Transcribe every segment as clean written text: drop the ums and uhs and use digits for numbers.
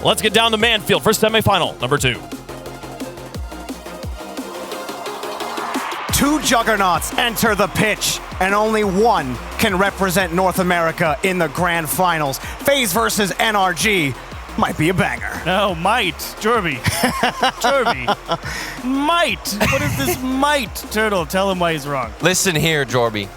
Let's get down to Manfield for semifinal number 2. Two juggernauts enter the pitch, and only one can represent North America in the grand finals. FaZe versus NRG might be a banger. No, might. Jorby. Jorby. Might. What is this might? Turtle, tell him why he's wrong. Listen here, Jorby.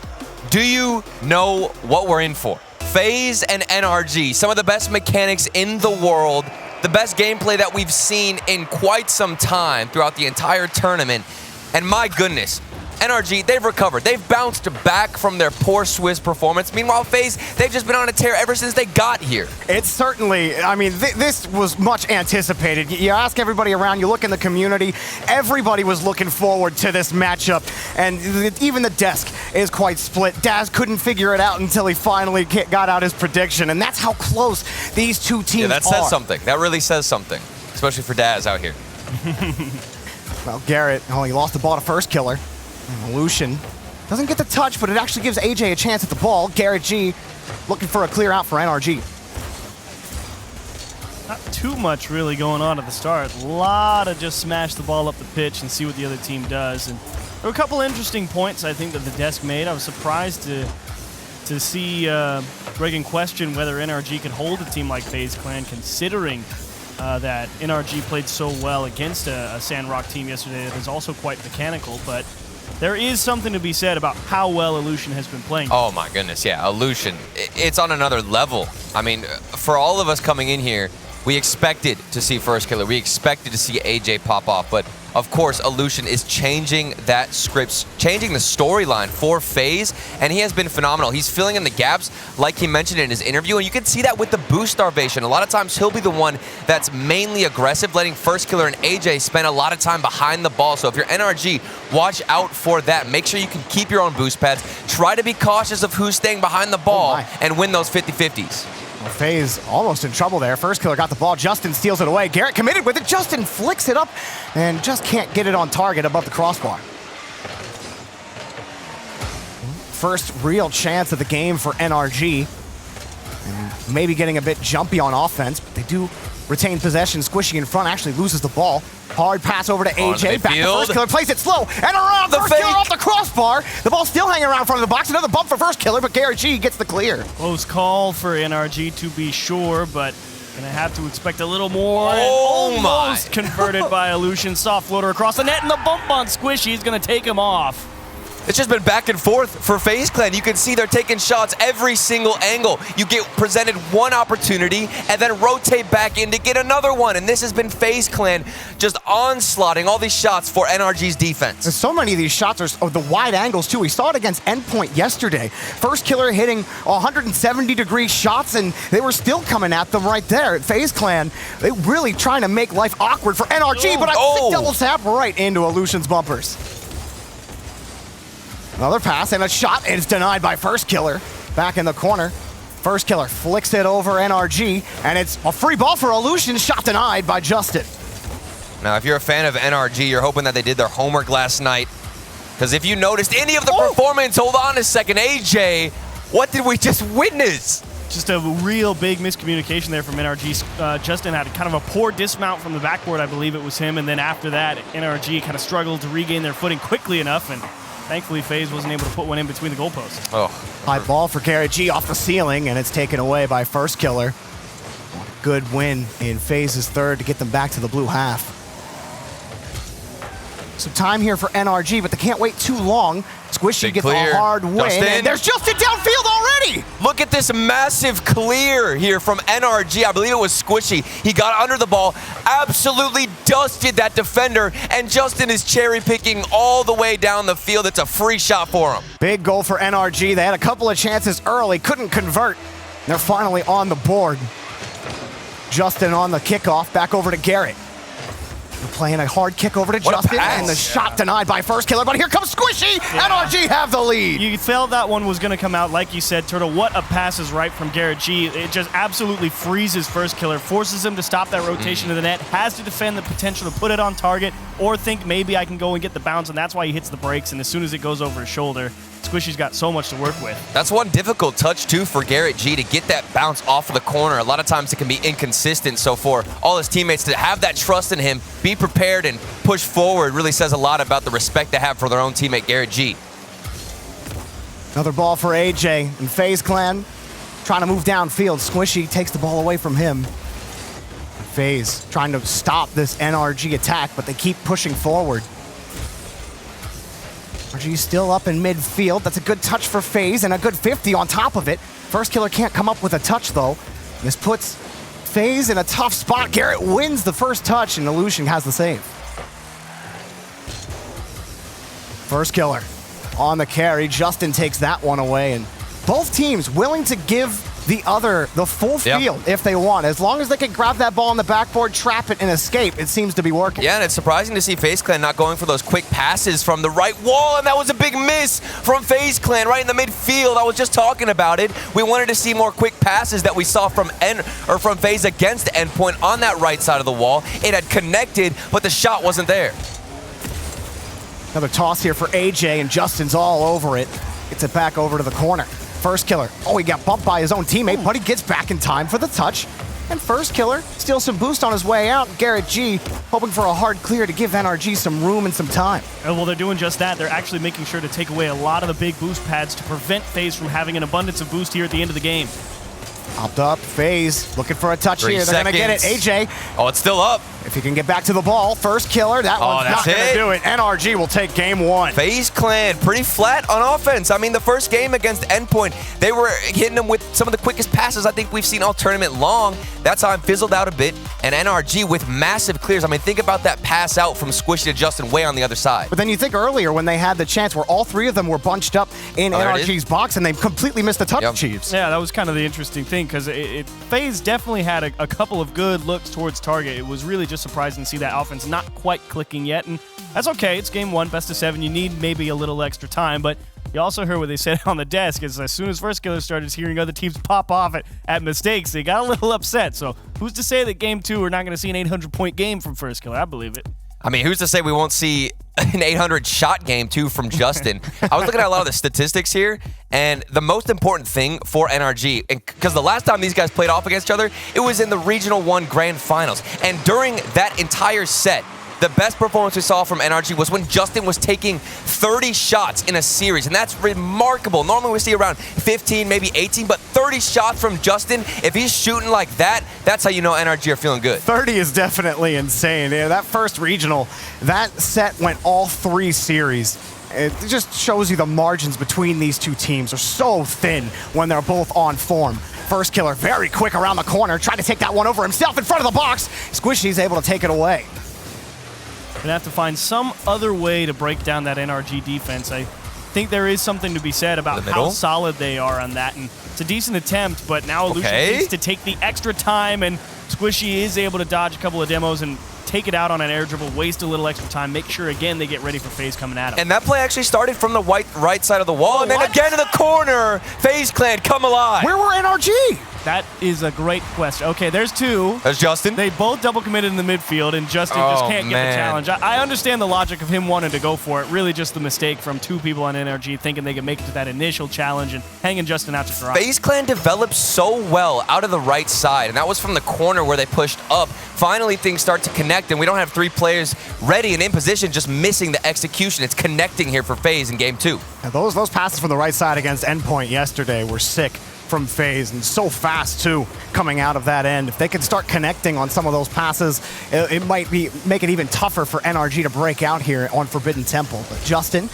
Do you know what we're in for? FaZe and NRG, some of the best mechanics in the world, the best gameplay that we've seen in quite some time throughout the entire tournament. And my goodness, NRG, they've recovered. They've bounced back from their poor Swiss performance. Meanwhile, FaZe, they've just been on a tear ever since they got here. It's certainly, I mean, this was much anticipated. You ask everybody around, you look in the community, everybody was looking forward to this matchup. And even the desk is quite split. Daz couldn't figure it out until he finally got out his prediction. And that's how close these two teams are. Yeah, that says something. That really says something, especially for Daz out here. Well, Garrett, he lost the ball to first killer. And Lucian doesn't get the touch, but it actually gives AJ a chance at the ball. Garrett G looking for a clear out for NRG. Not too much really going on at the start. A lot of just smash the ball up the pitch and see what the other team does. And there were a couple interesting points I think that the desk made. I was surprised to see Reagan question whether NRG could hold a team like FaZe Clan, considering that NRG played so well against a Sandrock team yesterday that is also quite mechanical. But there is something to be said about how well Illusion has been playing. Oh my goodness, yeah, Illusion. It's on another level. I mean, for all of us coming in here, we expected to see First Killer. We expected to see AJ pop off. But of course, Illusion is changing that script, changing the storyline for FaZe, and he has been phenomenal. He's filling in the gaps like he mentioned in his interview, and you can see that with the boost starvation. A lot of times he'll be the one that's mainly aggressive, letting First Killer and AJ spend a lot of time behind the ball. So if you're NRG, watch out for that. Make sure you can keep your own boost pads. Try to be cautious of who's staying behind the ball and win those 50-50s. Well, FaZe almost in trouble there. First killer got the ball. Justin steals it away. Garrett committed with it. Justin flicks it up and just can't get it on target above the crossbar. First real chance of the game for NRG. And maybe getting a bit jumpy on offense, but they do retain possession. Squishy in front actually loses the ball. Hard pass over to AJ. Back to First Killer. Plays it slow. And around the First Killer off the crossbar. The ball still hanging around in front of the box. Another bump for First Killer, but Garrett G gets the clear. Close call for NRG to be sure, but gonna have to expect a little more. Oh my. Almost converted by Illusion. Soft floater across the net, and the bump on Squishy is gonna take him off. It's just been back and forth for FaZe Clan. You can see they're taking shots every single angle. You get presented one opportunity and then rotate back in to get another one. And this has been FaZe Clan just onslaughting all these shots for NRG's defense. There's so many of these shots are the wide angles too. We saw it against Endpoint yesterday. First Killer hitting 170-degree shots, and they were still coming at them right there. FaZe Clan, they really trying to make life awkward for NRG, but a sick double tap right into Illusion's bumpers. Another pass and a shot, and it's denied by First Killer. Back in the corner. First Killer flicks it over NRG, and it's a free ball for Illusion. Shot denied by Justin. Now, if you're a fan of NRG, you're hoping that they did their homework last night. Because if you noticed any of the performance, hold on a second, AJ, what did we just witness? Just a real big miscommunication there from NRG. Justin had kind of a poor dismount from the backboard, I believe it was him, and then after that, NRG kind of struggled to regain their footing quickly enough, and thankfully, FaZe wasn't able to put one in between the goalposts. Oh. High ball for Garrett G off the ceiling, and it's taken away by First Killer. Good win in FaZe's third to get them back to the blue half. Some time here for NRG, but they can't wait too long. Squishy gets a hard win, and there's Justin downfield already! Look at this massive clear here from NRG. I believe it was Squishy. He got under the ball, absolutely dusted that defender, and Justin is cherry picking all the way down the field. It's a free shot for him. Big goal for NRG. They had a couple of chances early, couldn't convert. They're finally on the board. Justin on the kickoff, back over to Garrett. Playing a hard kick over to Justin, and the shot denied by First Killer, but here comes Squishy! NRG have the lead! You felt that one was going to come out, like you said, Turtle. What a pass is right from Garrett G. It just absolutely freezes First Killer, forces him to stop that rotation to the net, has to defend the potential to put it on target, or think maybe I can go and get the bounce, and that's why he hits the brakes, and as soon as it goes over his shoulder, Squishy's got so much to work with. That's one difficult touch, too, for Garrett G to get that bounce off of the corner. A lot of times it can be inconsistent. So for all his teammates to have that trust in him, be prepared, and push forward really says a lot about the respect they have for their own teammate, Garrett G. Another ball for AJ and FaZe Clan trying to move downfield. Squishy takes the ball away from him. FaZe trying to stop this NRG attack, but they keep pushing forward. NRG still up in midfield. That's a good touch for FaZe and a good 50 on top of it. First Killer can't come up with a touch though. This puts FaZe in a tough spot. Garrett wins the first touch and Illusion has the save. First Killer on the carry. Justin takes that one away, and both teams willing to give the other the full field if they want. As long as they can grab that ball on the backboard, trap it, and escape, it seems to be working. Yeah, and it's surprising to see FaZe Clan not going for those quick passes from the right wall, and that was a big miss from FaZe Clan right in the midfield. I was just talking about it. We wanted to see more quick passes that we saw from FaZe against Endpoint on that right side of the wall. It had connected, but the shot wasn't there. Another toss here for AJ, and Justin's all over it. Gets it back over to the corner. First Killer, oh, he got bumped by his own teammate, but he gets back in time for the touch. And First Killer steals some boost on his way out. Garrett G hoping for a hard clear to give NRG some room and some time. Well, they're doing just that. They're actually making sure to take away a lot of the big boost pads to prevent FaZe from having an abundance of boost here at the end of the game. Popped up, FaZe looking for a touch 3 here. They're going to get it. AJ, Oh, it's still up. if he can get back to the ball, First Killer, that one's not going to do it. NRG will take game one. FaZe Clan pretty flat on offense. I mean, the first game against Endpoint, they were hitting them with some of the quickest passes I think we've seen all tournament long. That time fizzled out a bit, and NRG with massive clears. I mean, think about that pass out from Squishy to Justin way on the other side. But then you think earlier when they had the chance where all three of them were bunched up in NRG's box and they completely missed the touch Chiefs. Yeah, that was kind of the interesting thing because FaZe definitely had a couple of good looks towards target. It was really just surprising to see that offense not quite clicking yet, and that's okay. It's game one, best of 7. You need maybe a little extra time, but you also heard what they said on the desk is as soon as First Killer started hearing other teams pop off at mistakes, they got a little upset. So who's to say that game 2 we're not going to see an 800-point game from First Killer? I believe it. I mean, who's to say we won't see an 800-shot game, too, from Justin? I was looking at a lot of the statistics here, and the most important thing for NRG, because the last time these guys played off against each other, it was in the Regional 1 Grand Finals. And during that entire set, the best performance we saw from NRG was when Justin was taking 30 shots in a series, and that's remarkable. Normally we see around 15, maybe 18, but 30 shots from Justin, if he's shooting like that, that's how you know NRG are feeling good. 30 is definitely insane. Yeah, that first regional, that set went all 3 series. It just shows you the margins between these two teams are so thin when they're both on form. First Killer very quick around the corner, trying to take that one over himself in front of the box. Squishy's able to take it away. Gonna have to find some other way to break down that NRG defense. I think there is something to be said about how solid they are on that, and it's a decent attempt, but now Illusion needs to take the extra time, and Squishy is able to dodge a couple of demos and take it out on an air dribble, waste a little extra time, make sure again they get ready for FaZe coming at him. And that play actually started from the right side of the wall, and then again to the corner. FaZe Clan come alive. Where were NRG? That is a great question. Okay, there's 2. There's Justin. They both double committed in the midfield, and Justin just can't get the challenge. I understand the logic of him wanting to go for it. Really just the mistake from 2 people on NRG thinking they could make it to that initial challenge and hanging Justin out to dry. FaZe Clan developed so well out of the right side, and that was from the corner where they pushed up. Finally, things start to connect, and we don't have 3 players ready and in position, just missing the execution. It's connecting here for FaZe in game 2. Now those passes from the right side against Endpoint yesterday were sick from FaZe, and so fast too coming out of that end. If they can start connecting on some of those passes, it might make it even tougher for NRG to break out here on Forbidden Temple. But Justin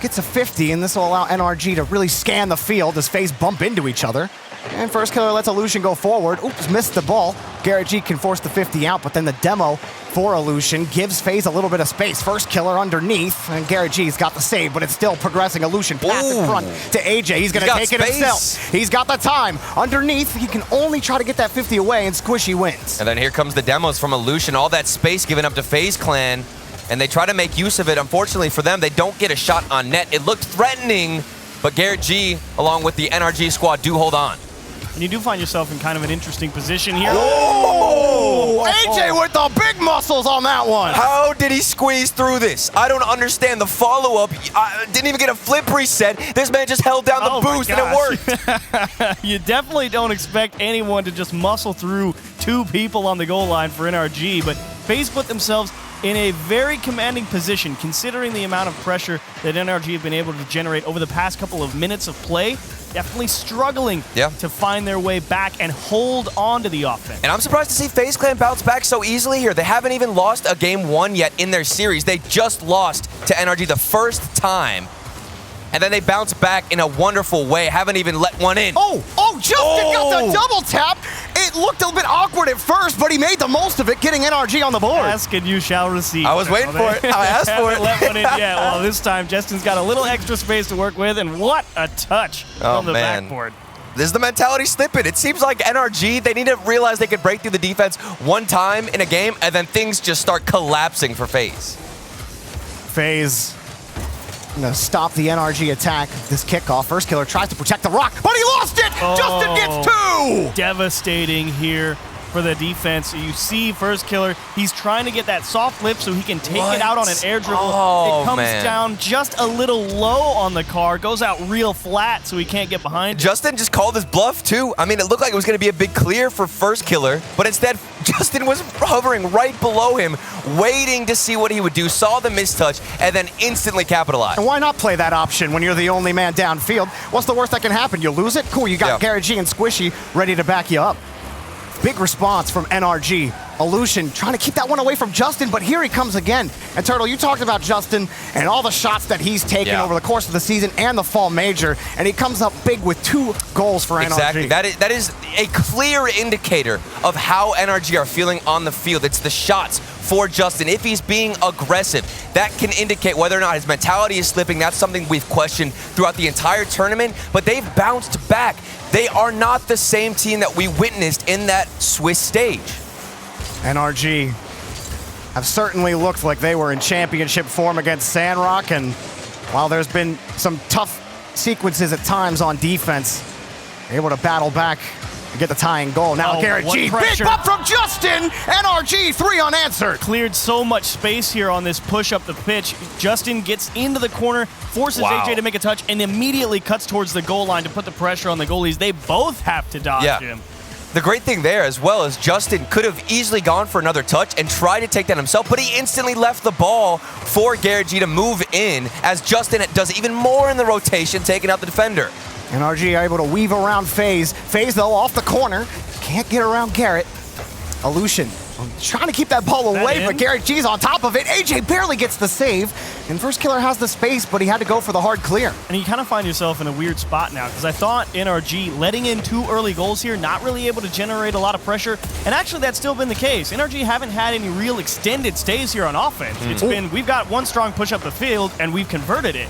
gets a 50, and this will allow NRG to really scan the field as FaZe bump into each other. And First Killer lets Illusion go forward. Oops, missed the ball. Garrett G can force the 50 out, but then the demo for Illusion gives FaZe a little bit of space. First Killer underneath, and Garrett G's got the save, but it's still progressing. Illusion pass in front to AJ. He's going to take it himself. He's got the time. Underneath, he can only try to get that 50 away, and Squishy wins. And then here comes the demos from Illusion. All that space given up to FaZe Clan, and they try to make use of it. Unfortunately for them, they don't get a shot on net. It looked threatening, but Garrett G, along with the NRG squad, do hold on. And you do find yourself in kind of an interesting position here. Oh! AJ with the big muscles on that one. How did he squeeze through this? I don't understand. The follow-up didn't even get a flip reset. This man just held down the boost and it worked. You definitely don't expect anyone to just muscle through 2 people on the goal line for NRG, but FaZe put themselves in a very commanding position considering the amount of pressure that NRG have been able to generate over the past couple of minutes of play. Definitely struggling to find their way back and hold on to the offense. And I'm surprised to see FaZe Clan bounce back so easily here. They haven't even lost a game 1 yet in their series. They just lost to NRG the first time. And then they bounce back in a wonderful way. Haven't even let one in. Justin got the double tap. It looked a bit awkward at first, but he made the most of it, getting NRG on the board. Ask and you shall receive. I was waiting for it. I asked for it. Let one in yet. Well, this time Justin's got a little extra space to work with, and what a touch from the backboard. This is the mentality slipping. It seems like NRG, they need to realize they could break through the defense one time in a game, and then things just start collapsing for FaZe. FaZe gonna stop the NRG attack. This kickoff. First killer tries to protect the rock, but he lost it! Justin gets 2! Devastating here for the defense. You see First Killer, he's trying to get that soft lip so he can take it out on an air dribble. It comes down just a little low on the car, goes out real flat so he can't get behind it. Justin just called his bluff too. I mean, it looked like it was going to be a big clear for First Killer, but instead Justin was hovering right below him, waiting to see what he would do, saw the mistouch, and then instantly capitalized. And why not play that option when you're the only man downfield? What's the worst that can happen? You lose it? Cool, you got Garrett G and Squishy ready to back you up. Big response from NRG. Illusion trying to keep that one away from Justin, but here he comes again. And Turtle, you talked about Justin and all the shots that he's taken over the course of the season and the Fall Major, and he comes up big with 2 goals for NRG. Exactly. That is a clear indicator of how NRG are feeling on the field. It's the shots for Justin. If he's being aggressive, that can indicate whether or not his mentality is slipping. That's something we've questioned throughout the entire tournament, but they've bounced back. They are not the same team that we witnessed in that Swiss stage. NRG have certainly looked like they were in championship form against Sandrock, and while there's been some tough sequences at times on defense, able to battle back and get the tying goal. Now Garrett G, big bump from Justin! NRG, 3 unanswered. Cleared so much space here on this push up the pitch. Justin gets into the corner, forces AJ to make a touch, and immediately cuts towards the goal line to put the pressure on the goalies. They both have to dodge him. The great thing there as well is Justin could have easily gone for another touch and tried to take that himself, but he instantly left the ball for Garrett G to move in as Justin does even more in the rotation, taking out the defender. NRG are able to weave around FaZe. FaZe, though, off the corner. Can't get around Garrett. Illusion trying to keep that ball away, but Garrett G's on top of it. AJ barely gets the save, and First Killer has the space, but he had to go for the hard clear. And you kind of find yourself in a weird spot now, because I thought NRG letting in 2 early goals here, not really able to generate a lot of pressure, and actually that's still been the case. NRG haven't had any real extended stays here on offense. It's been, we've got one strong push up the field, and we've converted it.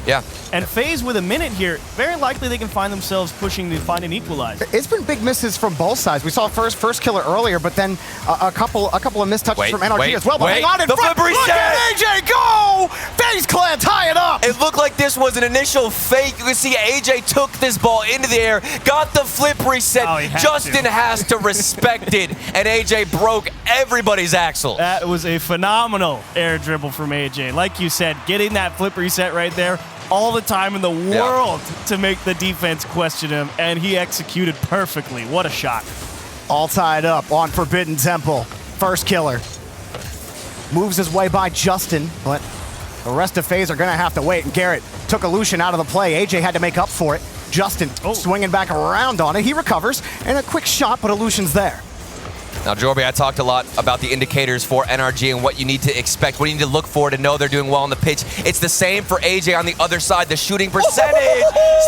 And FaZe with a minute here, very likely they can find themselves pushing to find an equalizer. It's been big misses from both sides. We saw First Killer earlier, but then a couple of missed touches from NRG as well. But hang on in front. Look at AJ go! FaZe Clan tie it up! It looked like this was an initial fake. You can see AJ took this ball into the air, got the flip reset. Justin has to respect it, and AJ broke everybody's axle. That was a phenomenal air dribble from AJ. Like you said, getting that flip reset right there, all the time in the world to make the defense question him, and he executed perfectly. What a shot. All tied up on Forbidden Temple. First Killer moves his way by Justin, but the rest of FaZe are going to have to wait. And Garrett took Illusion out of the play. AJ had to make up for it. Justin swinging back around on it. He recovers, and a quick shot, but Illusion's there. Now, Jorby, I talked a lot about the indicators for NRG and what you need to expect, what you need to look for to know they're doing well on the pitch. It's the same for AJ on the other side, the shooting percentage.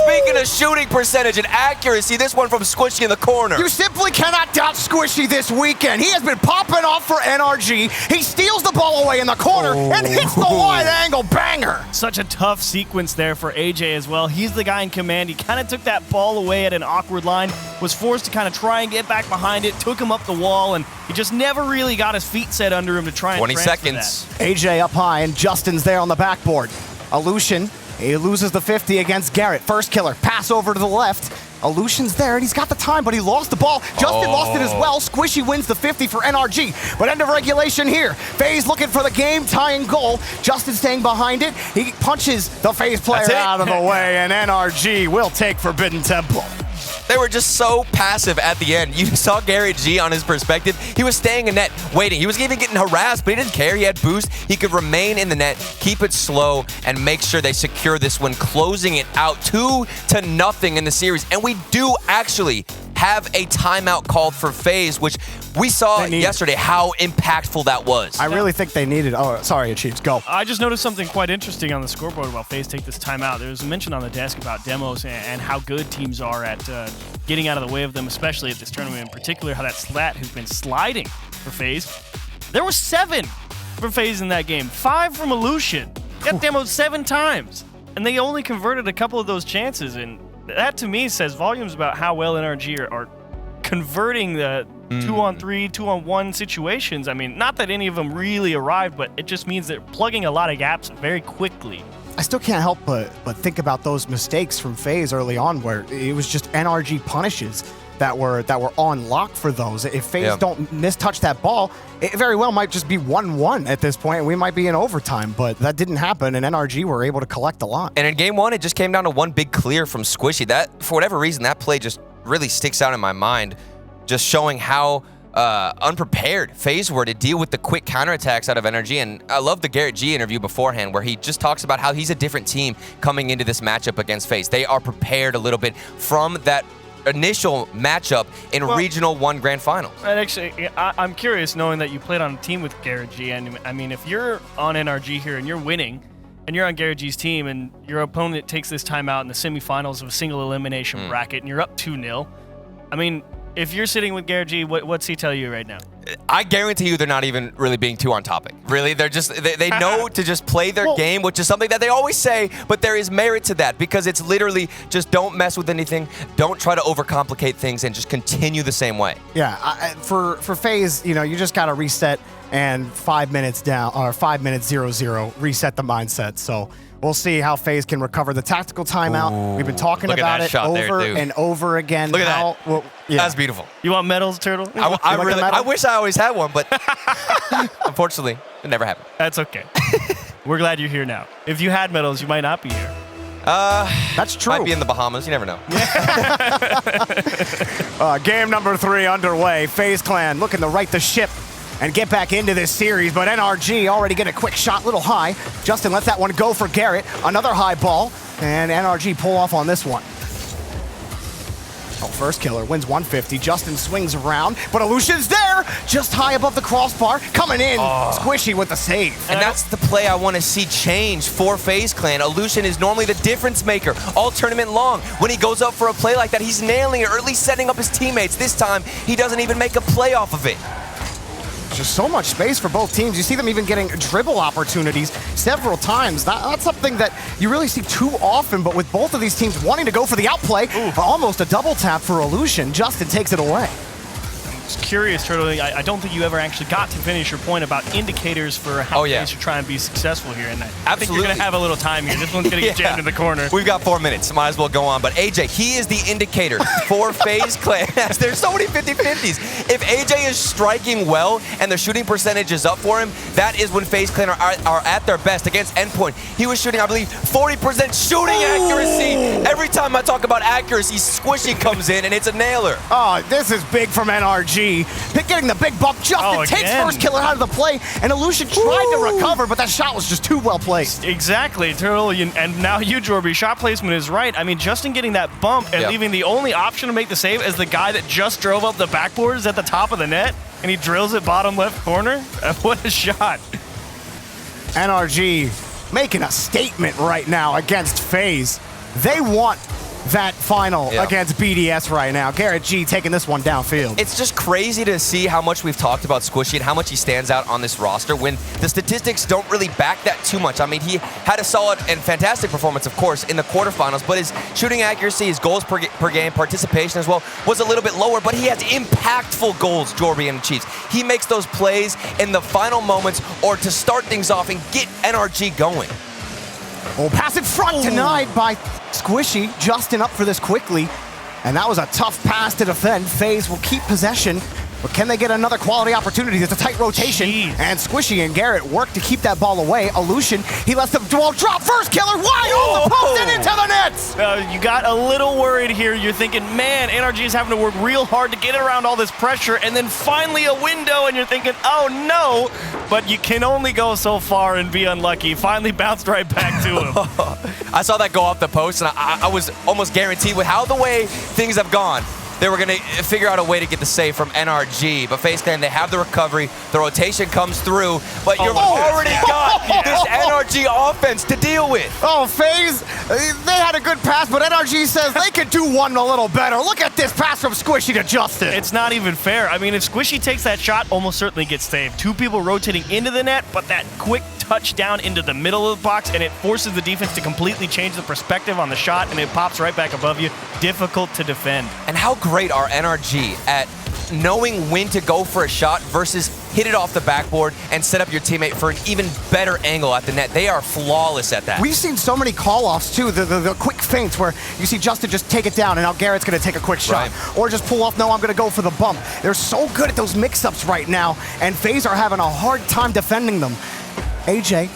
Speaking of shooting percentage and accuracy, this one from Squishy in the corner. You simply cannot doubt Squishy this weekend. He has been popping off for NRG. He steals the ball away in the corner and hits the wide angle banger. Such a tough sequence there for AJ as well. He's the guy in command. He kind of took that ball away at an awkward line, was forced to kind of try and get back behind it, took him up the wall, and he just never really got his feet set under him to try and 20 transfer seconds. that. AJ up high, and Justin's there on the backboard. Illusion, he loses the 50 against Garrett. First Killer, pass over to the left. Illusion's there, and he's got the time, but he lost the ball. Justin lost it as well. Squishy wins the 50 for NRG. But end of regulation here. FaZe looking for the game-tying goal. Justin staying behind it. He punches the FaZe player out of the way, and NRG will take Forbidden Temple. They were just so passive at the end. You saw Garrett G on his perspective. He was staying in net, waiting. He was even getting harassed, but he didn't care. He had boost. He could remain in the net, keep it slow, and make sure they secure this one, closing it out 2-0 in the series. And we do actually have a timeout called for FaZe, which we saw yesterday how impactful that was. I really think they needed. Oh, sorry, Chiefs, go. I just noticed something quite interesting on the scoreboard about FaZe take this timeout. There was a mention on the desk about demos and how good teams are at getting out of the way of them, especially at this tournament in particular, how that slat has been sliding for FaZe. There were 7 from FaZe in that game, 5 from Illusion. Got demoed 7 times, and they only converted a couple of those chances, and that to me says volumes about how well NRG are converting the 2-on-3, 2-on-1 situations. I mean, not that any of them really arrived, but it just means they're plugging a lot of gaps very quickly. I still can't help but think about those mistakes from FaZe early on, where it was just NRG punishes that were on lock for those. If FaZe don't mistouch that ball, it very well might just be 1-1 at this point, and we might be in overtime, but that didn't happen, and NRG were able to collect a lot. And in game 1, it just came down to one big clear from Squishy. That, for whatever reason, that play just really sticks out in my mind, just showing how unprepared FaZe were to deal with the quick counterattacks out of NRG. And I love the Garrett G interview beforehand, where he just talks about how he's a different team coming into this matchup against FaZe. They are prepared a little bit from that initial matchup in Regional 1 Grand Final. And actually, I'm curious, knowing that you played on a team with Garrett G. And I mean, if you're on NRG here and you're winning, and you're on Garrett G's team, and your opponent takes this timeout in the semifinals of a single elimination bracket, and you're up 2-0, I mean, if you're sitting with Garrett G, what's he tell you right now? I guarantee you they're not even really being too on topic. Really, they're just, they know to just play their game, which is something that they always say, but there is merit to that, because it's literally just don't mess with anything, don't try to overcomplicate things, and just continue the same way. Yeah, for FaZe, you know, you just got to reset, and 5 minutes down, or 5 minutes 0-0, reset the mindset. So we'll see how FaZe can recover the tactical timeout. We've been talking about it over and over again. Look at that. Well, that's beautiful. You want medals, Turtle? I wish I always had one, but unfortunately, it never happened. That's okay. We're glad you're here now. If you had medals, you might not be here. That's true. Might be in the Bahamas. You never know. Game number 3 underway. FaZe Clan looking to right the ship and get back into this series, but NRG already get a quick shot, little high. Justin lets that one go for Garrett. Another high ball, and NRG pull off on this one. Oh, first killer wins 150. Justin swings around, but Illusion's there, just high above the crossbar, coming in. Squishy with the save. And that's the play I want to see change for FaZe Clan. Illusion is normally the difference maker all tournament long. When he goes up for a play like that, he's nailing it, or at least setting up his teammates. This time, he doesn't even make a play off of it. Just so much space for both teams. You see them even getting dribble opportunities several times. That's something that you really see too often, but with both of these teams wanting to go for the outplay, almost a double tap for Illusion. Justin takes it away. Just curious, Turtle, I don't think you ever actually got to finish your point about indicators for how FaZe should try and be successful here. And I think you're going to have a little time here. This one's going to get jammed in the corner. We've got 4 minutes. Might as well go on. But AJ, he is the indicator for FaZe Clan. There's so many 50-50s. If AJ is striking well and the shooting percentage is up for him, that is when FaZe Clan are at their best. Against Endpoint, he was shooting, I believe, 40% shooting accuracy. Every time I talk about accuracy, Squishy comes in and it's a nailer. Oh, this is big from NRG. Getting the big bump. Justin takes first killer out of the play, and Illusion tried to recover, but that shot was just too well placed. Exactly, Turtle, and now you, Jorby. Shot placement is right. I mean, Justin getting that bump and leaving the only option to make the save as the guy that just drove up the backboard is at the top of the net, and he drills it bottom left corner. What a shot. NRG making a statement right now against FaZe. They want that final against BDS right now. Garrett G taking this one downfield. It's just crazy to see how much we've talked about Squishy and how much he stands out on this roster when the statistics don't really back that too much. I mean, he had a solid and fantastic performance, of course, in the quarterfinals, but his shooting accuracy, his goals per game, participation as well, was a little bit lower, but he has impactful goals, Jorby and the Chiefs. He makes those plays in the final moments or to start things off and get NRG going. Oh, pass in front denied by Squishy. Justin up for this quickly. And that was a tough pass to defend. FaZe will keep possession, but can they get another quality opportunity? It's a tight rotation. Jeez. And Squishy and Garrett work to keep that ball away. Illusion, he lets the ball drop. First killer wide on the post and into the nets. You got a little worried here. You're thinking, man, NRG is having to work real hard to get around all this pressure, and then finally a window, and you're thinking, oh no, but you can only go so far and be unlucky. Finally bounced right back to him. I saw that go off the post, and I was almost guaranteed with how the way things have gone, they were going to figure out a way to get the save from NRG. But FaZe Clan, they have the recovery. The rotation comes through, but you've already got this NRG offense to deal with. Oh, FaZe, they had a good pass, but NRG says they could do one a little better. Look at this pass from Squishy to Justin. It's not even fair. I mean, if Squishy takes that shot, almost certainly gets saved. Two people rotating into the net, but that quick touchdown into the middle of the box, and it forces the defense to completely change the perspective on the shot, and it pops right back above you. Difficult to defend. And how great are NRG at knowing when to go for a shot versus hit it off the backboard and set up your teammate for an even better angle at the net. They are flawless at that. We've seen so many call-offs, too, the quick feints where you see Justin just take it down and now Garrett's going to take a quick shot. Right. Or just pull off, no, I'm going to go for the bump. They're so good at those mix-ups right now, and FaZe are having a hard time defending them. AJ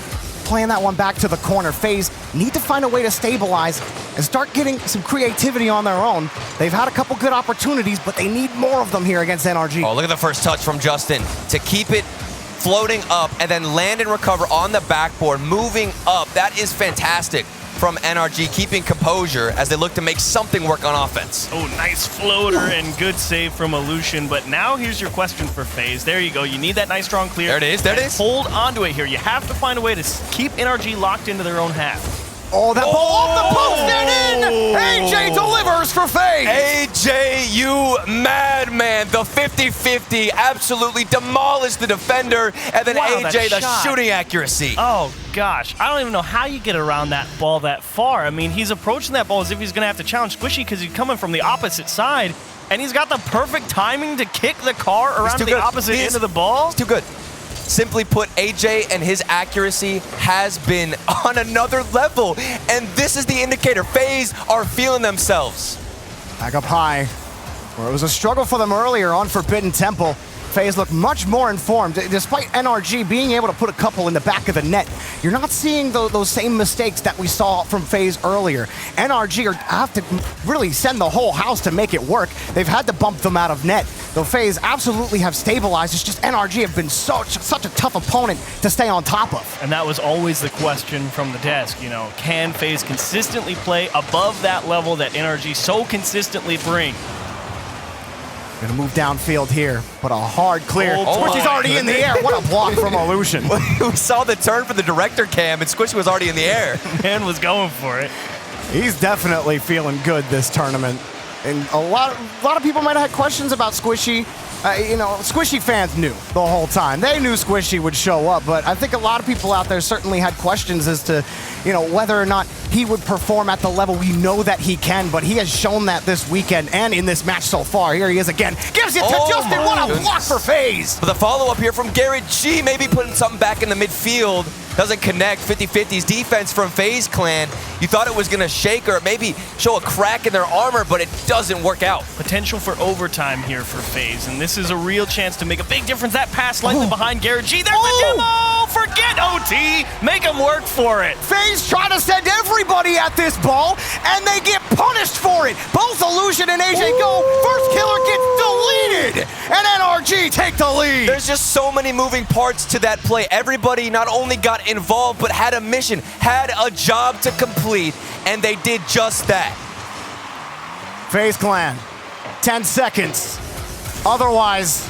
playing that one back to the corner. FaZe need to find a way to stabilize and start getting some creativity on their own. They've had a couple good opportunities, but they need more of them here against NRG. Oh, look at the first touch from Justin to keep it floating up and then land and recover on the backboard, moving up. That is fantastic from NRG, keeping composure as they look to make something work on offense. Oh, nice floater and good save from Illusion. But now here's your question for FaZe. There you go. You need that nice strong clear. There it is. There it is. Hold on to it here. You have to find a way to keep NRG locked into their own half. Oh, that ball off the post and in! AJ delivers for FaZe! AJ, you madman. The 50-50 absolutely demolished the defender, and then Wow, AJ, the shot. shooting accuracy. Oh, gosh. I don't even know how you get around that ball that far. I mean, he's approaching that ball as if he's going to have to challenge Squishy because he's coming from the opposite side, and he's got the perfect timing to kick the car around to the opposite end of the ball. It's too good. Simply put, AJ and his accuracy has been on another level, and this is the indicator. FaZe are feeling themselves. Back up high, where it was a struggle for them earlier on Forbidden Temple. FaZe look much more informed. Despite NRG being able to put a couple in the back of the net, you're not seeing those same mistakes that we saw from FaZe earlier. NRG have to really send the whole house to make it work. They've had to bump them out of net. Though FaZe absolutely have stabilized, it's just NRG have been such a tough opponent to stay on top of. And that was always the question from the desk, you know, can FaZe consistently play above that level that NRG so consistently bring? Gonna move downfield here, but a hard clear. Oh, Squishy's already in the air. What a block from Illusion. We saw the turn for the director cam, and Squishy was already in the air. Man was going for it. He's definitely feeling good this tournament. And a lot of people might have had questions about Squishy. You know, Squishy fans knew the whole time. They knew Squishy would show up, but I think a lot of people out there certainly had questions as to, you know, whether or not he would perform at the level we know that he can, but he has shown that this weekend and in this match so far. Here he is again. Gives it to Justin. What a block for FaZe. But the follow-up here from Garrett G, maybe putting something back in the midfield. Doesn't connect. 50-50's defense from FaZe Clan. You thought it was going to shake or maybe show a crack in their armor, but it doesn't work out. Potential for overtime here for FaZe, and this is a real chance to make a big difference. That pass slightly behind Garrett G. There's the demo! Forget OT! Make him work for it. FaZe trying to send everybody at this ball, and they get punished for it. Both Illusion and AJ go. First killer gets deleted, and NRG take the lead. There's just so many moving parts to that play. Everybody not only got involved, but had a mission, had a job to complete, and they did just that. FaZe Clan, 10 seconds. Otherwise,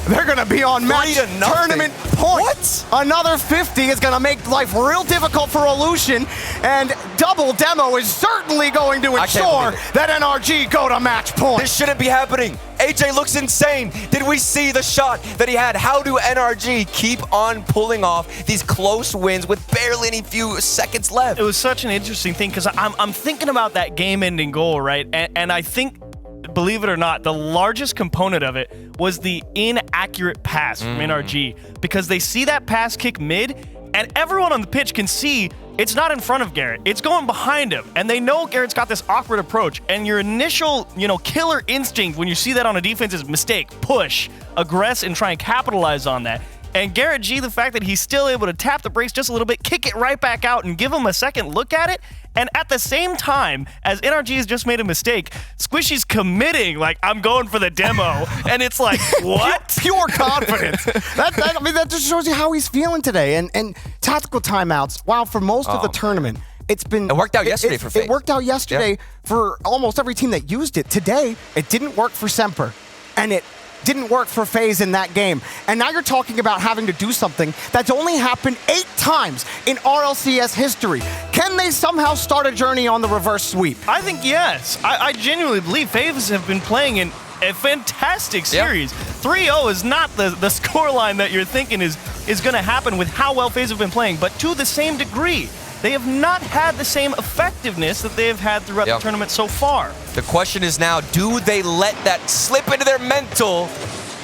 they're gonna be on match 3-0. tournament points. What? Another 50 is gonna make life real difficult for Illusion, and double demo is certainly going to ensure that NRG go to match point. This shouldn't be happening. AJ looks insane. Did we see the shot that he had? How do NRG keep on pulling off these close wins with barely any few seconds left? It was such an interesting thing because I'm thinking about that game-ending goal, right? And I think, believe it or not, the largest component of it was the inaccurate pass from NRG, because they see that pass kick mid, and everyone on the pitch can see it's not in front of Garrett. It's going behind him. And they know Garrett's got this awkward approach. And your initial, killer instinct when you see that on a defense is mistake, push, aggress, and try and capitalize on that. And Garrett G, the fact that he's still able to tap the brakes just a little bit, kick it right back out, and give him a second look at it. And at the same time, as NRG has just made a mistake, Squishy's committing, like, I'm going for the demo. And it's like, what? Pure confidence. That just shows you how he's feeling today. And tactical timeouts, while for most of the tournament, it worked out yesterday for FaZe. It worked out yesterday for almost every team that used it. Today, it didn't work for Semper. And it didn't work for FaZe in that game. And now you're talking about having to do something that's only happened 8 times in RLCS history. Can they somehow start a journey on the reverse sweep? I think yes. I genuinely believe FaZe have been playing in a fantastic series. 3-0 is not the scoreline that you're thinking is going to happen with how well FaZe have been playing, but to the same degree. They have not had the same effectiveness that they have had throughout the tournament so far. The question is now, do they let that slip into their mental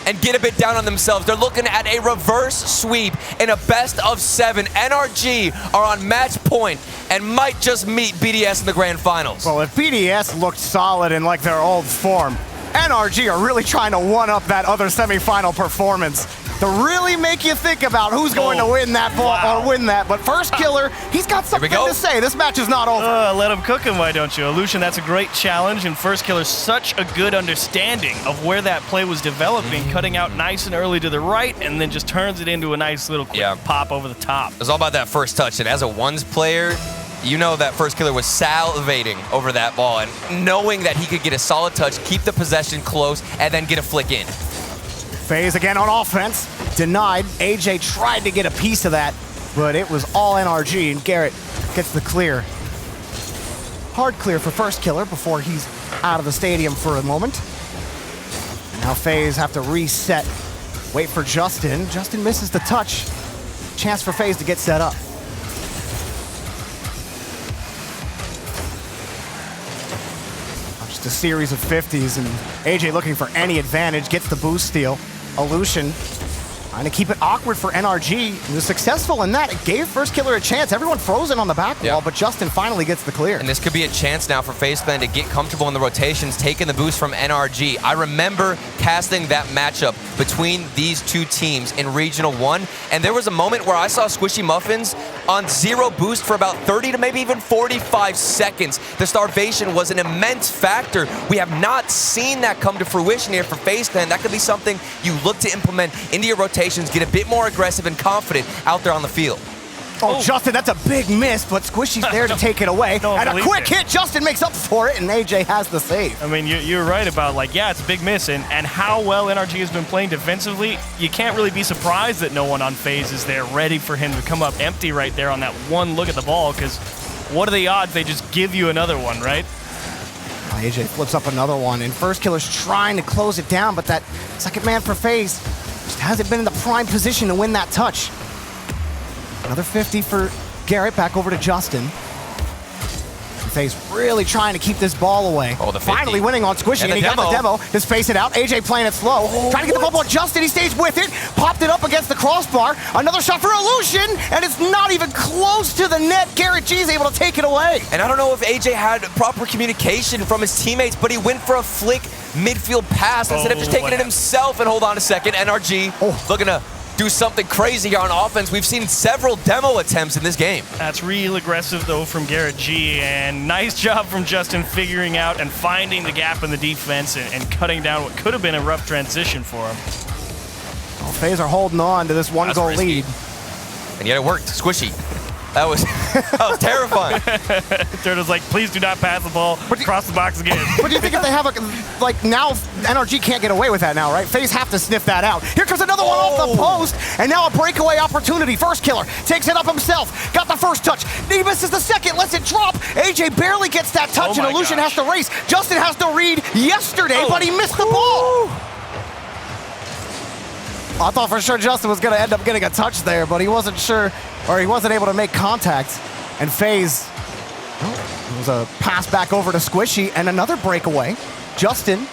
and get a bit down on themselves? They're looking at a reverse sweep in a best-of-7. NRG are on match point and might just meet BDS in the grand finals. Well, if BDS looked solid in like their old form, NRG are really trying to one-up that other semifinal performance to really make you think about who's going to win that ball or win that. But first killer, he's got something to say. This match is not over. Let him cook him, why don't you? Illusion, that's a great challenge, and first killer's such a good understanding of where that play was developing, cutting out nice and early to the right, and then just turns it into a nice little quick pop over the top. It was all about that first touch, and as a ones player, you know that first killer was salivating over that ball, and knowing that he could get a solid touch, keep the possession close, and then get a flick in. FaZe again on offense, denied. AJ tried to get a piece of that, but it was all NRG, and Garrett gets the clear. Hard clear for first killer before he's out of the stadium for a moment. Now FaZe have to reset, wait for Justin. Justin misses the touch. Chance for FaZe to get set up. Just a series of 50s, and AJ looking for any advantage, gets the boost steal. Illusion trying to keep it awkward for NRG. He was successful in that. It gave first killer a chance. Everyone frozen on the back wall, but Justin finally gets the clear. And this could be a chance now for FaZe Clan to get comfortable in the rotations, taking the boost from NRG. I remember casting that matchup between these two teams in Regional 1, and there was a moment where I saw Squishy Muffins on 0 boost for about 30 to maybe even 45 seconds. The starvation was an immense factor. We have not seen that come to fruition here for FaZe Clan. That could be something you look to implement into your rotations, get a bit more aggressive and confident out there on the field. Oh, Justin, that's a big miss, but Squishy's there to take it away. And a quick hit, Justin makes up for it, and AJ has the save. I mean, you're right about, like, yeah, it's a big miss, and how well NRG has been playing defensively, you can't really be surprised that no one on FaZe is there ready for him to come up empty right there on that one look at the ball, because what are the odds they just give you another one, right? AJ flips up another one, and first killer's trying to close it down, but that second man for FaZe just hasn't been in the prime position to win that touch. Another 50 for Garrett, back over to Justin. FaZe really trying to keep this ball away. Oh, the 50. Finally winning on Squishy, and he got the demo to space it out. AJ playing it slow, trying to get the ball on Justin. He stays with it, popped it up against the crossbar. Another shot for Illusion, and it's not even close to the net. Garrett G is able to take it away. And I don't know if AJ had proper communication from his teammates, but he went for a flick midfield pass instead of just taking it himself. And hold on a second, NRG looking to do something crazy here on offense. We've seen several demo attempts in this game. That's real aggressive, though, from Garrett G, and nice job from Justin figuring out and finding the gap in the defense and cutting down what could have been a rough transition for him. Well, FaZe are holding on to this one-goal lead. And yet it worked. Squishy. That was terrifying. Turtle's like, please do not pass the ball across the box again. What do you think if they have now NRG can't get away with that now, right? FaZe have to sniff that out. Here comes another one off the post, and now a breakaway opportunity. First killer takes it up himself, got the first touch. He misses the second, lets it drop. AJ barely gets that touch, and Illusion has to race. Justin has to read yesterday, but he missed the ball. I thought for sure Justin was going to end up getting a touch there, but he wasn't sure, or he wasn't able to make contact. And FaZe, it was a pass back over to Squishy, and another breakaway. Justin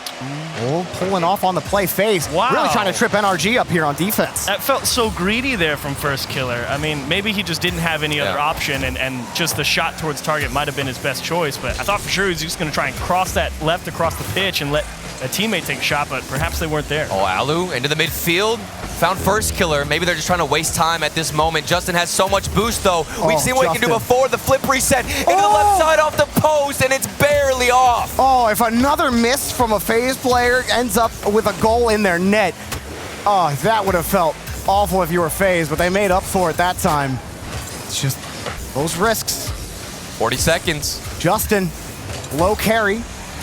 Oh, pulling off on the play. FaZe Wow. really trying to trip NRG up here on defense. That felt so greedy there from First Killer. I mean, maybe he just didn't have any other option, and just the shot towards target might have been his best choice, but I thought for sure he was just going to try and cross that left across the pitch and let a teammate take a shot, but perhaps they weren't there. Oh, Alu into the midfield. Found First Killer. Maybe they're just trying to waste time at this moment. Justin has so much boost, though. We've seen what he can do before. The flip reset into the left side off the post, and it's barely off. Oh, if another miss from a FaZe player ends up with a goal in their net, oh, that would have felt awful if you were FaZe, but they made up for it that time. It's just those risks. 40 seconds. Justin, low carry.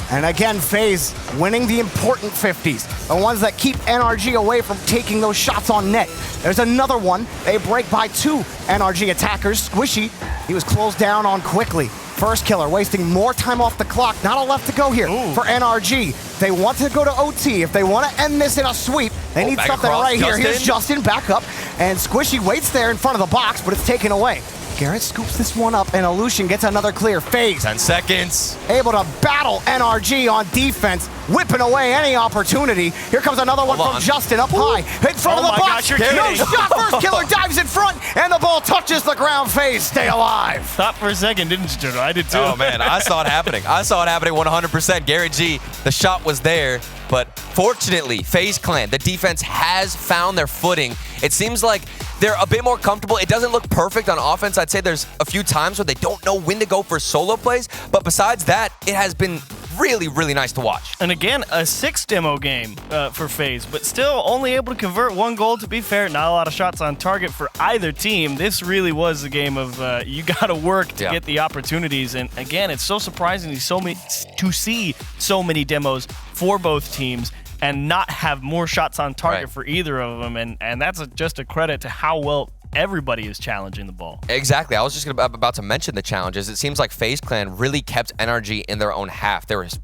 And again, FaZe winning the important 50s, the ones that keep NRG away from taking those shots on net. There's another one. They break by 2 NRG attackers. Squishy, he was closed down on quickly. First Killer wasting more time off the clock. Not a left to go here for NRG. They want to go to OT. If they want to end this in a sweep, they need something right here. Here's Justin back up, and Squishy waits there in front of the box, but it's taken away. Garrett scoops this one up, and Illusion gets another clear. FaZe 10 seconds. able to battle NRG on defense, whipping away any opportunity. Here comes another one from Justin up high, in front of the box. No shot, First Killer dives in front, and the ball touches the ground. FaZe stay alive. Thought for a second, didn't you, Jono? I did too. Oh, man, I saw it happening. I saw it happening 100%. Garrett G, the shot was there, but fortunately, FaZe Clan, the defense has found their footing. It seems like they're a bit more comfortable. It doesn't look perfect on offense. I'd say there's a few times where they don't know when to go for solo plays, but besides that, it has been really, really nice to watch. And again, a 6 demo game for FaZe, but still only able to convert 1 goal. To be fair, not a lot of shots on target for either team. This really was a game of you got to work to get the opportunities. And again, it's so surprising to see so many demos for both teams and not have more shots on target for either of them. And that's just a credit to how well everybody is challenging the ball. Exactly. I was just about to mention the challenges. It seems like FaZe Clan really kept NRG in their own half. There was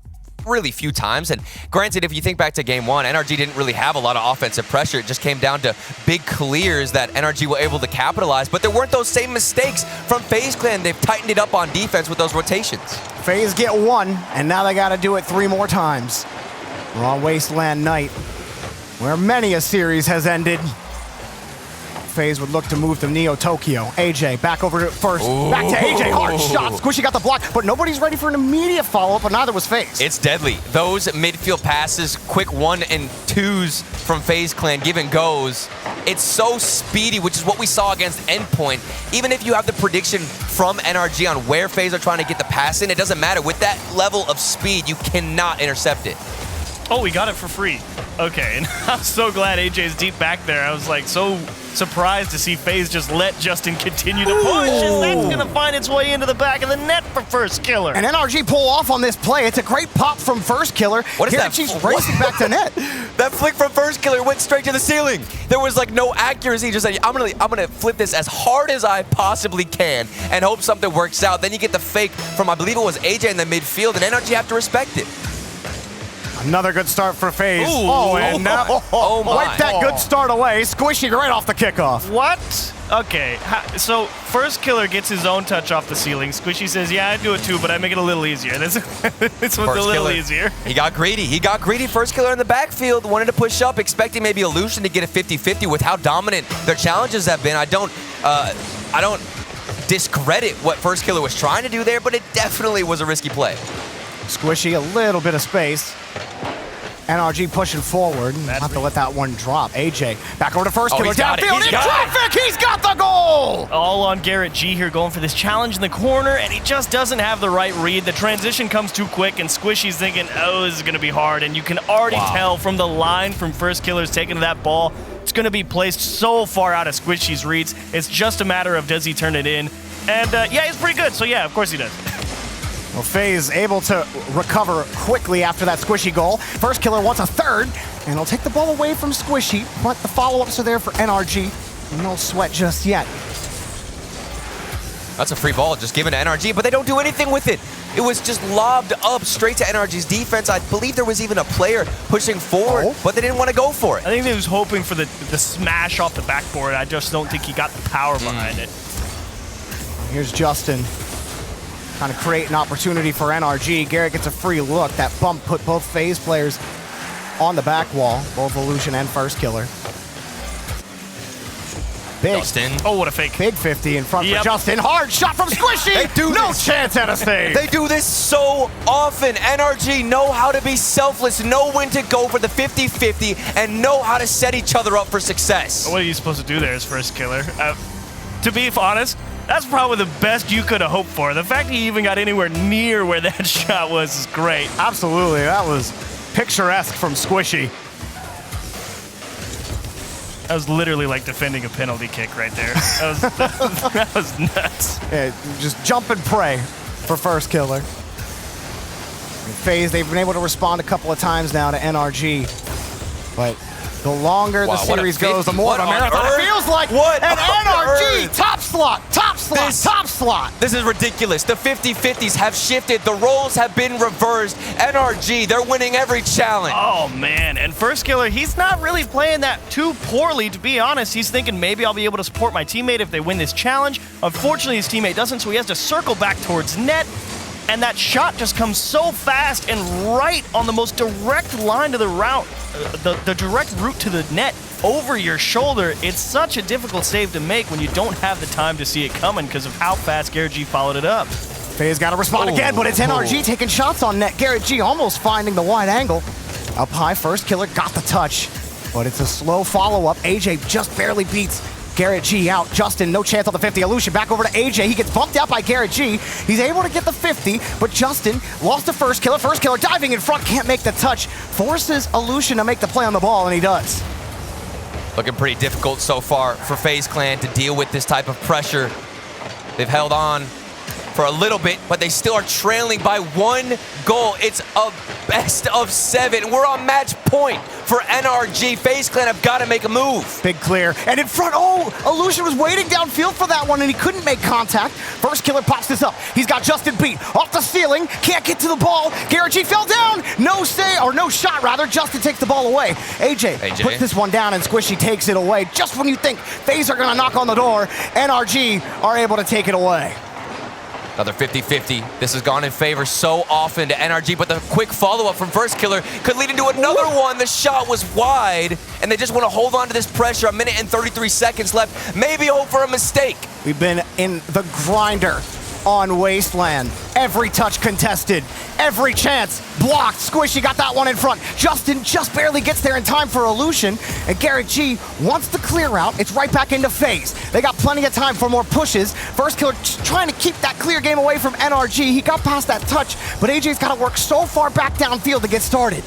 really few times, and granted, if you think back to game 1, NRG didn't really have a lot of offensive pressure. It just came down to big clears that NRG were able to capitalize, but there weren't those same mistakes from FaZe Clan. They've tightened it up on defense with those rotations. FaZe get 1, and now they got to do it 3 more times. We're on Wasteland Night, where many a series has ended. FaZe would look to move to Neo Tokyo. AJ back over to first. Back to AJ. Hard shot. Squishy got the block, but nobody's ready for an immediate follow-up, but neither was FaZe. It's deadly. Those midfield passes, quick 1 and 2s from FaZe Clan, give and goes. It's so speedy, which is what we saw against Endpoint. Even if you have the prediction from NRG on where FaZe are trying to get the pass in, it doesn't matter. With that level of speed, you cannot intercept it. Oh, we got it for free. Okay, and I'm so glad AJ's deep back there. I was like so surprised to see FaZe just let Justin continue to push, and that's gonna find its way into the back of the net for First Killer. And NRG pull off on this play. It's a great pop from First Killer. What is that? She's racing back to net. That flick from First Killer went straight to the ceiling. There was like no accuracy. Just like, I'm gonna flip this as hard as I possibly can and hope something works out. Then you get the fake from, I believe it was AJ in the midfield, and NRG have to respect it. Another good start for FaZe. And now wipe that good start away. Squishy right off the kickoff. What? Okay, so First Killer gets his own touch off the ceiling. Squishy says, yeah, I do it too, but I make it a little easier. This one's a little easier. He got greedy. First Killer in the backfield, wanted to push up, expecting maybe Illusion to get a 50-50 with how dominant their challenges have been. I don't discredit what First Killer was trying to do there, but it definitely was a risky play. Squishy, a little bit of space. NRG pushing forward. Have to let that one drop. AJ back over to First Killer. Downfield in traffic. He's got the goal. All on Garrett G here, going for this challenge in the corner, and he just doesn't have the right read. The transition comes too quick, and Squishy's thinking, oh, this is going to be hard. And you can already tell from the line from First Killer's taking to that ball, it's going to be placed so far out of Squishy's reads. It's just a matter of does he turn it in. And yeah, he's pretty good. So yeah, of course he does. Well, FaZe able to recover quickly after that Squishy goal. First Killer wants a third, and he'll take the ball away from Squishy, but the follow-ups are there for NRG. No sweat just yet. That's a free ball just given to NRG, but they don't do anything with it. It was just lobbed up straight to NRG's defense. I believe there was even a player pushing forward, but they didn't want to go for it. I think he was hoping for the smash off the backboard. I just don't think he got the power behind it. Here's Justin. Trying to create an opportunity for NRG. Garrett gets a free look. That bump put both FaZe players on the back wall, both Illusion and First Killer. Big, Justin. Oh, what a fake. big 50 in front Yep. for Justin. Hard shot from Squishy. They do no this. chance at a save. They do this so often. NRG know how to be selfless, know when to go for the 50-50, and know how to set each other up for success. What are you supposed to do there as First Killer? To be honest, that's probably the best you could have hoped for. The fact he even got anywhere near where that shot was is great. Absolutely, that was picturesque from Squishy. That was literally like defending a penalty kick right there. That was nuts. Yeah, just jump and pray for First Killer. And FaZe, they've been able to respond a couple of times now to NRG, but the longer Wow, the what a series goes, the 50. more of a What on marathon earth? it feels like. What And on NRG, earth? top slot, top slot. This is ridiculous. The 50-50s have shifted. The roles have been reversed. NRG, they're winning every challenge. Oh, man. And First Killer, he's not really playing that too poorly, to be honest. He's thinking maybe I'll be able to support my teammate if they win this challenge. Unfortunately, his teammate doesn't, so he has to circle back towards net. And that shot just comes so fast and right on the most direct line to the route, the direct route to the net over your shoulder. It's such a difficult save to make when you don't have the time to see it coming because of how fast Garrett G followed it up. FaZe got to respond again, but it's NRG taking shots on net. Garrett G almost finding the wide angle. Up high, First Killer got the touch, but it's a slow follow-up. AJ just barely beats Garrett G out. Justin, no chance on the 50. Illusion back over to AJ. He gets bumped out by Garrett G. He's able to get the 50, but Justin lost to First Killer. First Killer diving in front, can't make the touch. Forces Illusion to make the play on the ball, and he does. Looking pretty difficult so far for FaZe Clan to deal with this type of pressure. They've held on for a little bit, but they still are trailing by 1 goal. It's a best of 7. We're on match point for NRG. FaZe Clan have got to make a move. Big clear, and in front, oh, Illusion was waiting downfield for that one, and he couldn't make contact. First Killer pops this up. He's got Justin beat off the ceiling, can't get to the ball. Garrett G fell down, no shot rather. Justin takes the ball away. AJ puts this one down, and Squishy takes it away. Just when you think FaZe are gonna knock on the door, NRG are able to take it away. Another 50-50. This has gone in favor so often to NRG, but the quick follow-up from First Killer could lead into another one. The shot was wide, and they just want to hold on to this pressure. 1 minute and 33 seconds left. Maybe hope for a mistake. We've been in the grinder on Wasteland. Every touch contested, every chance blocked. Squishy got that one in front. Justin just barely gets there in time for Illusion, and Garrett G wants the clear out. It's right back into FaZe. They got plenty of time for more pushes. First Killer trying to keep that clear game away from NRG. He got past that touch, but AJ's got to work so far back downfield to get started.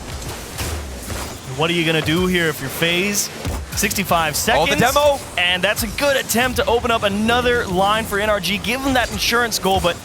What are you going to do here if you're FaZe? 65 seconds. Oh, the demo. And that's a good attempt to open up another line for NRG. Give them that insurance goal, but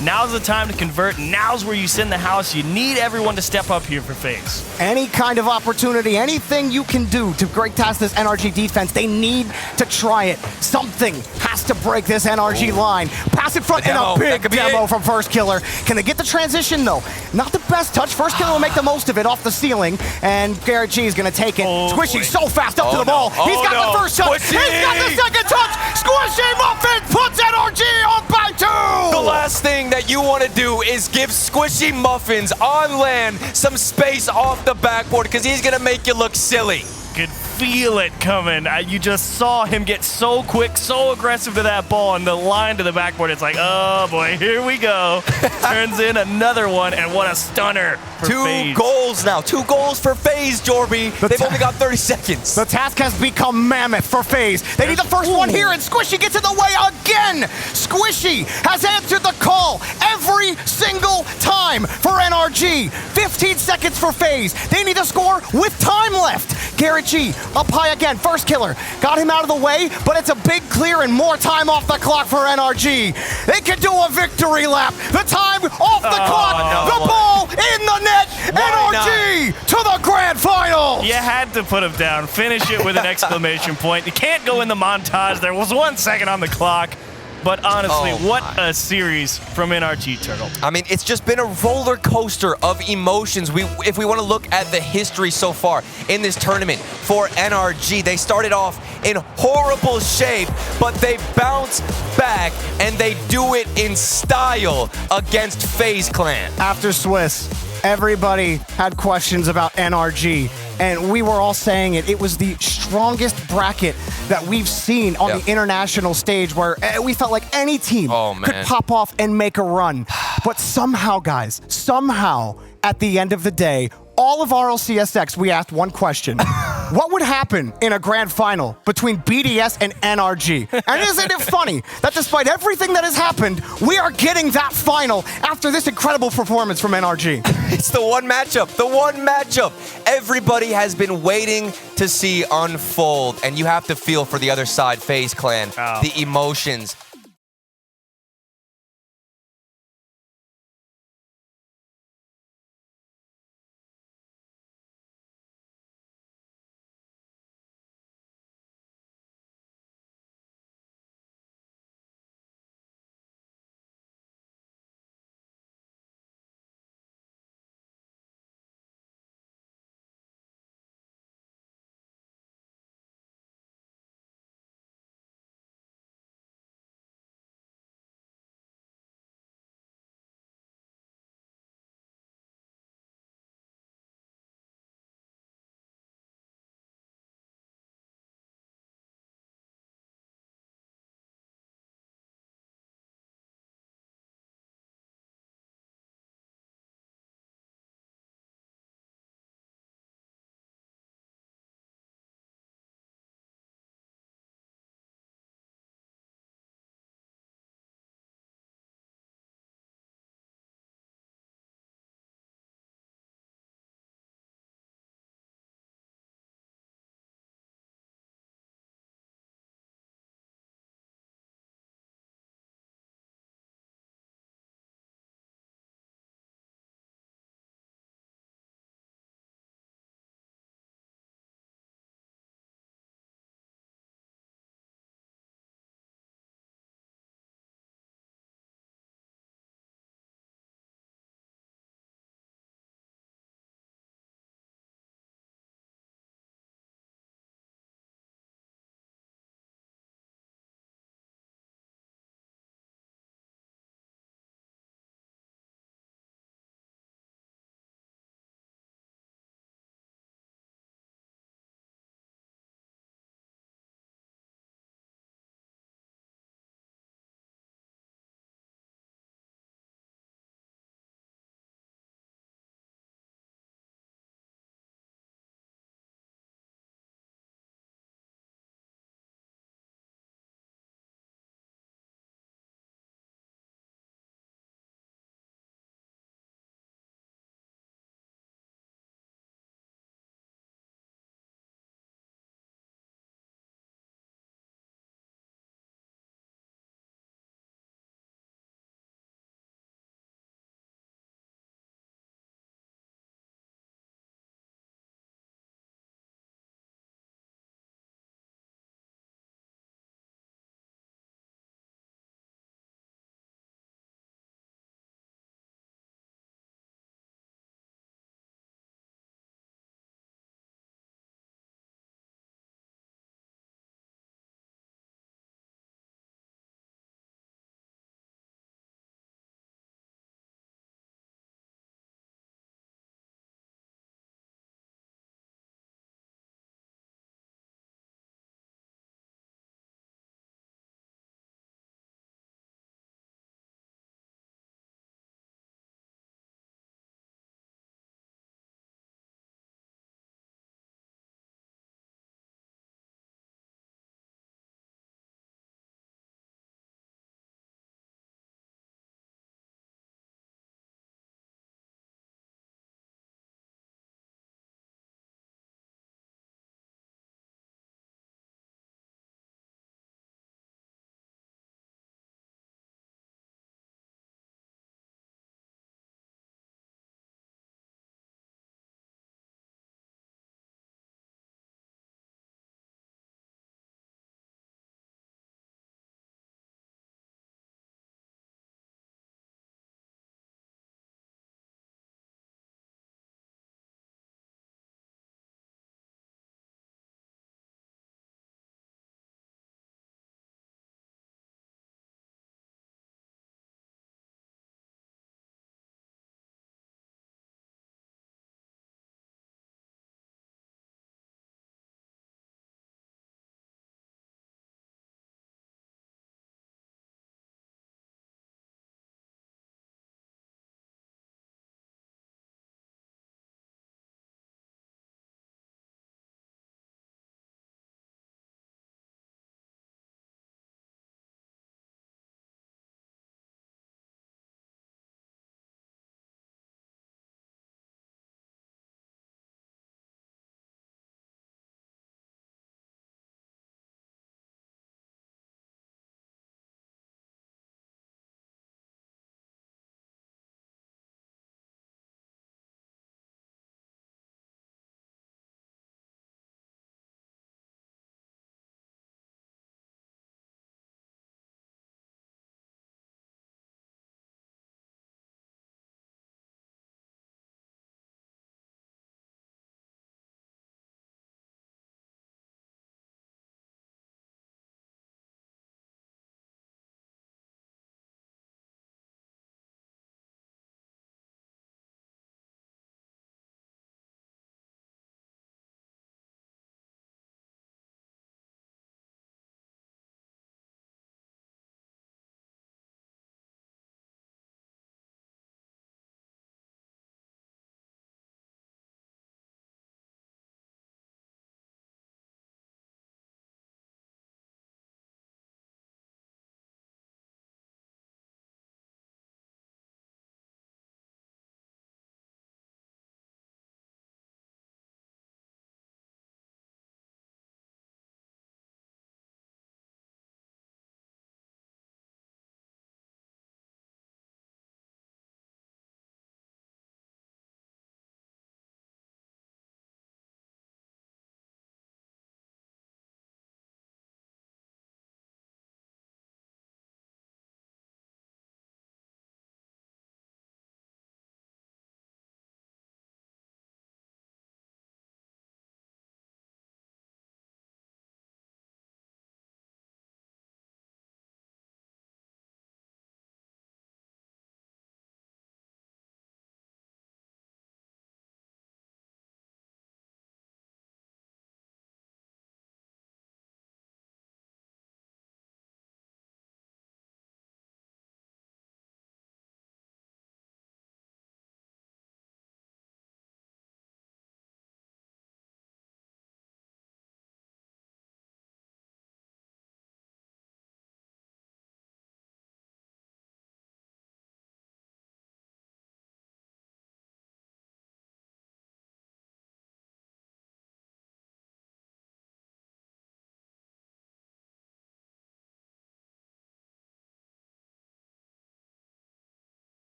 now's the time to convert. Now's where you send the house. You need everyone to step up here for FaZe. Any kind of opportunity, anything you can do to break past this NRG defense, they need to try it. Something has to break this NRG line. Pass in front, and a big demo from First Killer. Can they get the transition, though? Not the best touch. First Killer will make the most of it off the ceiling, and Garrett G is going to take it. Squishy so fast up to the ball. He's got the first touch. He's got the second touch. Squishy Muffin puts NRG up by 2. The last thing that you want to do is give Squishy Muffins on land some space off the backboard, because he's going to make you look silly. Could feel it coming. You just saw him get so quick, so aggressive to that ball, and the line to the backboard. It's like, oh boy, here we go. Turns in another one, and what a stunner for FaZe. 2 goals now. 2 goals for FaZe, Jorby. They've only got 30 seconds. The task has become mammoth for FaZe. They need the first one here, and Squishy gets in the way again. Squishy has answered the call every single time for NRG. 15 seconds for FaZe. They need to score with time left. Garrett G up high again. First Killer got him out of the way, but it's a big clear and more time off the clock for NRG. They can do a victory lap. The time off the clock. No. The ball in the net. NRG to the grand final. You had to put him down. Finish it with an exclamation point. You can't go in the montage. There was 1 second on the clock. But honestly, what a series from NRG, Turtle. I mean, it's just been a roller coaster of emotions. If we want to look at the history so far in this tournament for NRG, they started off in horrible shape, but they bounce back, and they do it in style against FaZe Clan. After Swiss, everybody had questions about NRG. and we were all saying it. It was the strongest bracket that we've seen on the international stage, where we felt like any team could pop off and make a run. But somehow, guys, at the end of the day, all of RLCSX, we asked one question. What would happen in a grand final between BDS and NRG? And isn't it funny that despite everything that has happened, we are getting that final after this incredible performance from NRG? It's the one matchup, everybody has been waiting to see unfold, and you have to feel for the other side, FaZe Clan, the emotions,